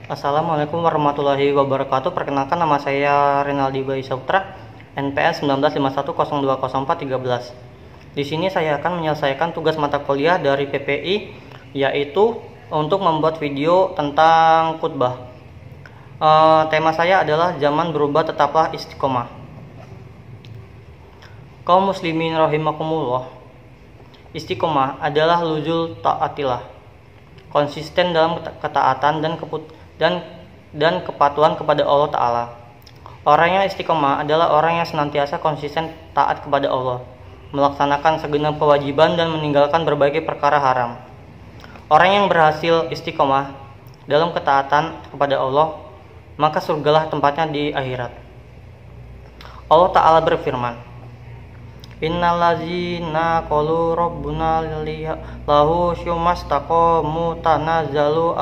Assalamualaikum warahmatullahi wabarakatuh. Perkenalkan, nama saya Renaldi Bayu Saputra, NPS 1951020413. Di sini saya akan menyelesaikan tugas mata kuliah dari PPI, yaitu untuk membuat video tentang khutbah. Tema saya adalah zaman berubah tetaplah istiqomah. Kaum muslimin rahimakumullah, istiqomah adalah luzul taatillah, konsisten dalam ketaatan dan kepatuhan kepada Allah Ta'ala. Orang yang istiqomah adalah orang yang senantiasa konsisten taat kepada Allah, melaksanakan segenap kewajiban dan meninggalkan berbagai perkara haram. Orang yang berhasil istiqomah dalam ketaatan kepada Allah, maka surgalah tempatnya di akhirat. Allah Ta'ala berfirman, Innallazina qalu rabbuna lahu syumastaqamu tanazzalu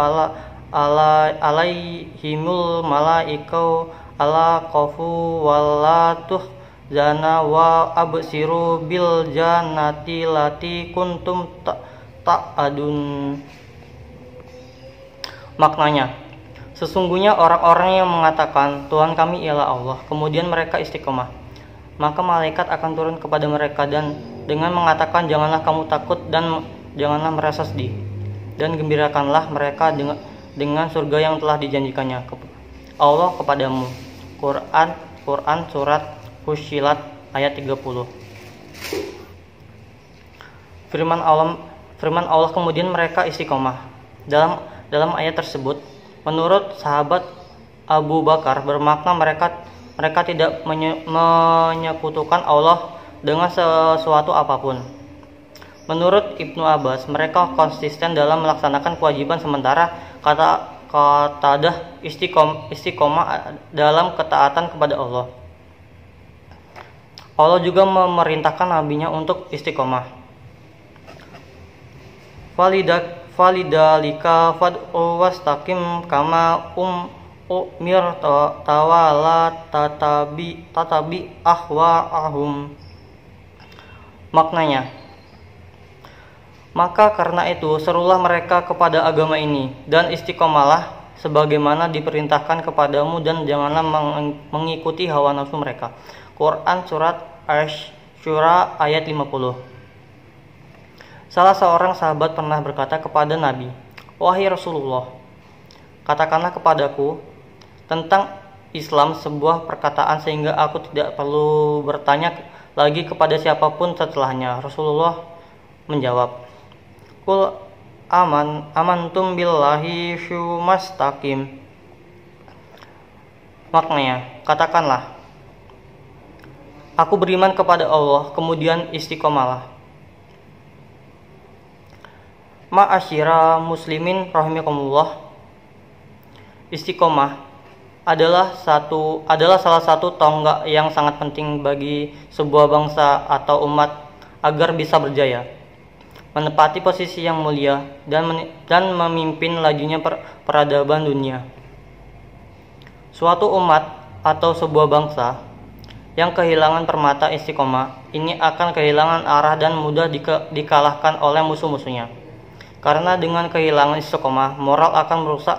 alaihimul malaikau ala qafu walatuh zana wa absiru bil jannati lati kuntum ta'adun. Maknanya, sesungguhnya orang-orang yang mengatakan Tuhan kami ialah Allah, kemudian mereka istiqomah, maka malaikat akan turun kepada mereka dan dengan mengatakan, janganlah kamu takut dan janganlah merasa sedih, dan gembirakanlah mereka dengan surga yang telah dijanjikannya Allah kepadamu. Quran surat Fussilat ayat 30. Firman Allah kemudian mereka istiqomah. Dalam ayat tersebut, menurut sahabat Abu Bakar, bermakna mereka tidak menyekutukan Allah dengan sesuatu apapun. Menurut Ibnu Abbas, mereka konsisten dalam melaksanakan kewajiban, sementara Qatadah istiqomah dalam ketaatan kepada Allah. Allah juga memerintahkan nabinya untuk istiqomah. Falidalika fad'u wastaqim kama umir tawala tatabi ahwa'ahum. Maknanya, maka karena itu serulah mereka kepada agama ini dan istiqomalah sebagaimana diperintahkan kepadamu dan janganlah mengikuti hawa nafsu mereka. Quran surat Asy-Syura ayat 50. Salah seorang sahabat pernah berkata kepada Nabi, "Wahai Rasulullah, katakanlah kepadaku tentang Islam sebuah perkataan sehingga aku tidak perlu bertanya lagi kepada siapapun setelahnya." Rasulullah menjawab, "Qul amantum billahi syumastaqim." Maknanya, katakanlah, aku beriman kepada Allah, kemudian istiqomalah. Ma'asyira muslimin rahimakumullah, istiqomah adalah salah satu tonggak yang sangat penting bagi sebuah bangsa atau umat agar bisa berjaya, menepati posisi yang mulia dan memimpin lajunya peradaban dunia. Suatu umat atau sebuah bangsa yang kehilangan permata istiqomah ini akan kehilangan arah dan mudah dikalahkan oleh musuh-musuhnya. Karena dengan kehilangan istiqomah, moral akan merusak,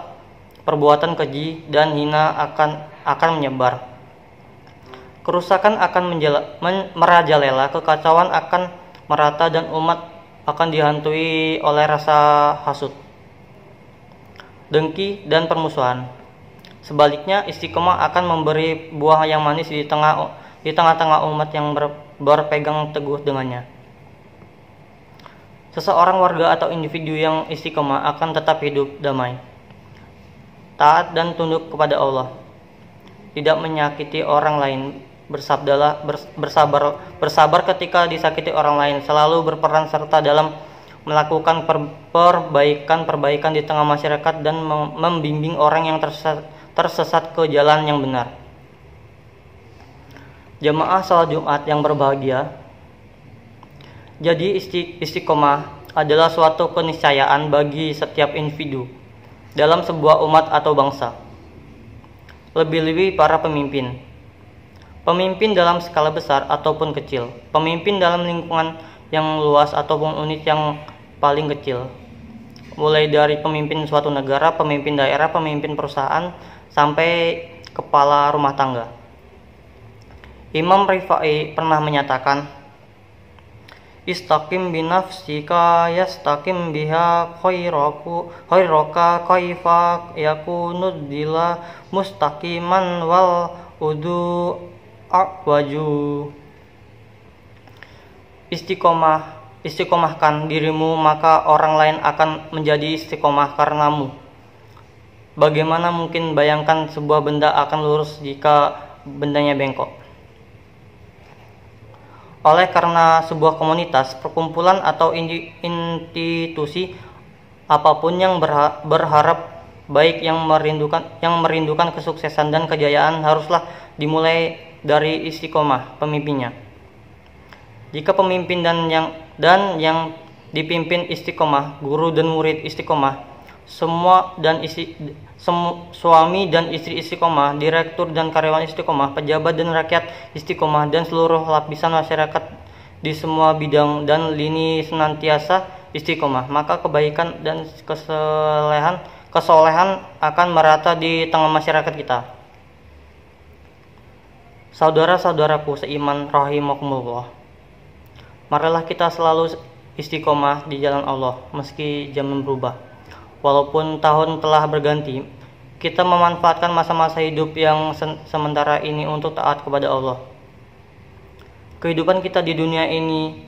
perbuatan keji dan hina akan menyebar. Kerusakan akan merajalela, kekacauan akan merata dan umat akan dihantui oleh rasa hasud, dengki, dan permusuhan. Sebaliknya, istiqomah akan memberi buah yang manis di tengah-tengah umat yang berpegang teguh dengannya. Seseorang warga atau individu yang istiqomah akan tetap hidup damai, taat dan tunduk kepada Allah, tidak menyakiti orang lain, bersabar ketika disakiti orang lain, selalu berperan serta dalam melakukan perbaikan di tengah masyarakat dan membimbing orang yang tersesat ke jalan yang benar. Jamaah salat Jumat yang berbahagia, jadi istiqomah adalah suatu keniscayaan bagi setiap individu dalam sebuah umat atau bangsa, lebih-lebih para pemimpin dalam skala besar ataupun kecil, pemimpin dalam lingkungan yang luas ataupun unit yang paling kecil, mulai dari pemimpin suatu negara, pemimpin daerah, pemimpin perusahaan, sampai kepala rumah tangga. Imam Rifai pernah menyatakan, istaqim binafsika yastaqim biha khairaka kaifa yakunu dila mustaqiman wal udu a'waju. Istiqomahkan dirimu, maka orang lain akan menjadi istiqomah karenamu. Bagaimana mungkin bayangkan sebuah benda akan lurus jika bendanya bengkok? Oleh karena sebuah komunitas, perkumpulan atau institusi apapun yang berharap baik, yang merindukan kesuksesan dan kejayaan, haruslah dimulai dari istiqomah pemimpinnya. Jika pemimpin dan yang dipimpin istiqomah, guru dan murid istiqomah, suami dan istri istiqomah, direktur dan karyawan istiqomah, pejabat dan rakyat istiqomah, dan seluruh lapisan masyarakat di semua bidang dan lini senantiasa istiqomah, maka kebaikan dan kesolehan akan merata di tengah masyarakat kita. Saudara-saudaraku seiman rahimakumullah, marilah kita selalu istiqomah di jalan Allah meski zaman berubah. Walaupun tahun telah berganti, kita memanfaatkan masa-masa hidup yang sementara ini untuk taat kepada Allah. Kehidupan kita di dunia ini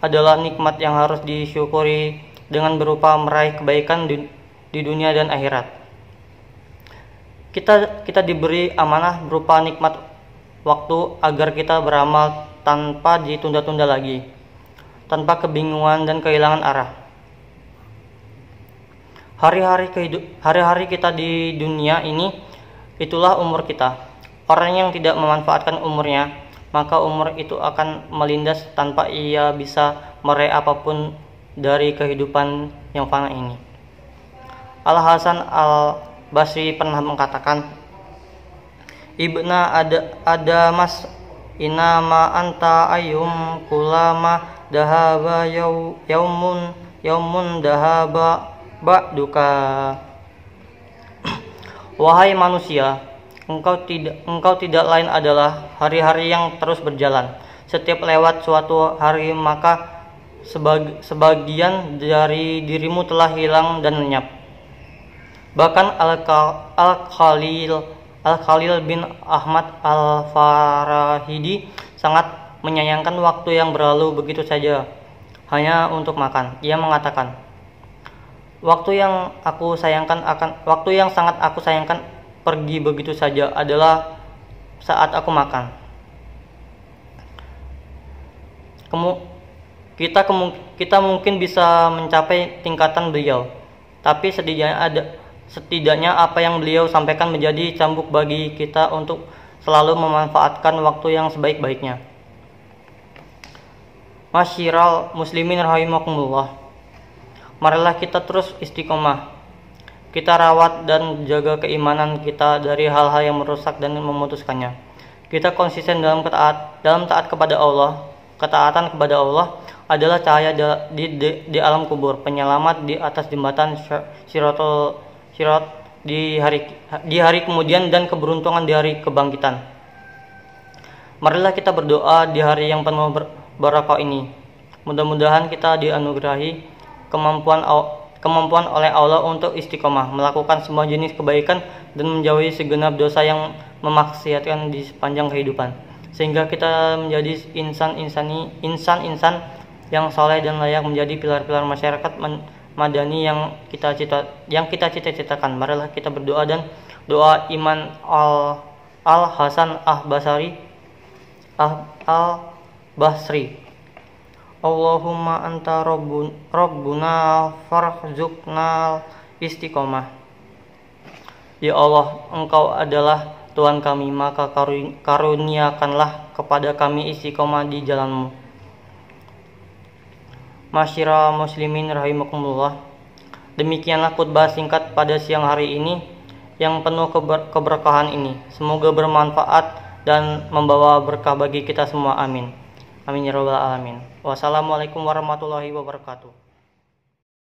adalah nikmat yang harus disyukuri dengan berupa meraih kebaikan di dunia dan akhirat. Kita diberi amanah berupa nikmat waktu agar kita beramal tanpa ditunda-tunda lagi, tanpa kebingungan dan kehilangan arah. Hari-hari kita di dunia ini, itulah umur kita. Orang yang tidak memanfaatkan umurnya, maka umur itu akan melindas tanpa ia bisa meraih apapun dari kehidupan yang fana ini. Al-Hasan Al-Basri pernah mengatakan, Ibna Adamas inama anta ayyum kulama dahaba yaumun dahaba ba'duka. Wahai manusia, engkau tidak lain adalah hari-hari yang terus berjalan. Setiap lewat suatu hari, maka sebagian dari dirimu telah hilang dan lenyap. Bahkan Al-Khalil bin Ahmad Al-Farahidi sangat menyayangkan waktu yang berlalu begitu saja hanya untuk makan. Ia mengatakan, waktu yang sangat aku sayangkan pergi begitu saja adalah saat aku makan. Kita mungkin bisa mencapai tingkatan beliau, tapi setidaknya apa yang beliau sampaikan menjadi cambuk bagi kita untuk selalu memanfaatkan waktu yang sebaik-baiknya. Masyiral muslimin rahimakumullah, marilah kita terus istiqomah. Kita rawat dan jaga keimanan kita dari hal-hal yang merusak dan memutuskannya. Kita konsisten dalam taat kepada Allah. Ketaatan kepada Allah adalah cahaya di alam kubur, penyelamat di atas jembatan Sirat di hari kemudian, dan keberuntungan di hari kebangkitan. Marilah kita berdoa di hari yang penuh barakah ini. Mudah-mudahan kita dianugerahi kemampuan oleh Allah untuk istiqomah, melakukan semua jenis kebaikan dan menjauhi segenap dosa yang memaksiatkan di sepanjang kehidupan, sehingga kita menjadi insan yang saleh dan layak menjadi pilar-pilar masyarakat madani yang kita cita-citakan. Marilah kita berdoa dan doa iman Al-Hasan Al-Basri. Allahumma anta rabbuna farzuqnal istiqomah. Ya Allah, Engkau adalah Tuhan kami, maka karuniakanlah kepada kami istiqomah di jalan-Mu. Masyira muslimin rahimakumullah, demikianlah khutbah singkat pada siang hari ini yang penuh keberkahan ini. Semoga bermanfaat dan membawa berkah bagi kita semua. Amin. Amin ya rabbal alamin. Wassalamualaikum warahmatullahi wabarakatuh.